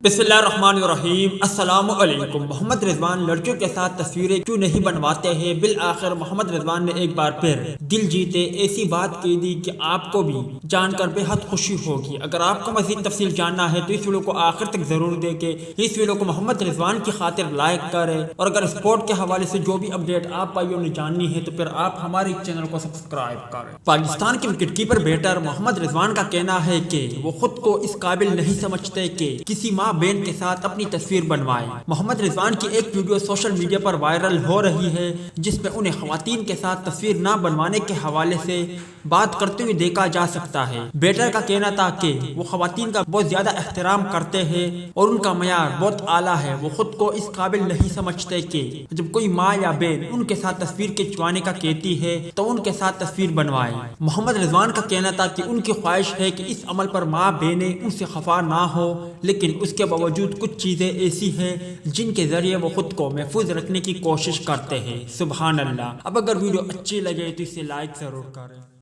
बिस्मिल्लाहिर्रहमानिर्रहीम। अस्सलाम वालेकुम। मोहम्मद रिजवान लड़कियों के साथ तस्वीरें क्यों नहीं बनवाते हैं? बिलआखिर मोहम्मद रिजवान ने एक बार फिर दिल जीते ऐसी बात कह दी कि आपको भी जानकर बेहद खुशी होगी। अगर आपको मज़ीद तफसील जानना है तो इस वीडियो को आखिर तक जरूर देखें। इस वीडियो को मोहम्मद रिजवान की खातिर लाइक करें और अगर स्पोर्ट के हवाले से जो भी अपडेट आप भाइयों ने जाननी है तो फिर आप हमारे चैनल को सब्सक्राइब करें। पाकिस्तान के wicket keeper batter Mohammad Rizwan का कहना है कि वो खुद को इस काबिल नहीं समझते कि किसी माँ बहन के साथ अपनी तस्वीर बनवाए। मोहम्मद रिजवान की एक वीडियो सोशल मीडिया पर वायरल हो रही है जिसमें उन्हें खवातीन के साथ तस्वीर न बनवाने के हवाले से बात करते हुए देखा जा सकता है। बेटर का कहना था कि वो खवातीन का बहुत ज्यादा एहतराम करते हैं और उनका मयार बहुत आला है। वो खुद को इस काबिल नहीं समझते कि जब कोई माँ या बहन उनके साथ तस्वीर खिंचवाने का कहती है तो उनके साथ तस्वीर बनवाए। मोहम्मद रिजवान का कहना था कि उनकी ख्वाहिश है कि इस अमल पर माँ बहनें उनसे खफा ना हो, लेकिन उसके बावजूद कुछ चीजें ऐसी हैं जिनके जरिए वो खुद को महफूज रखने की कोशिश करते हैं। सुभान अल्लाह। अब अगर वीडियो अच्छी लगे तो इसे लाइक जरूर करें।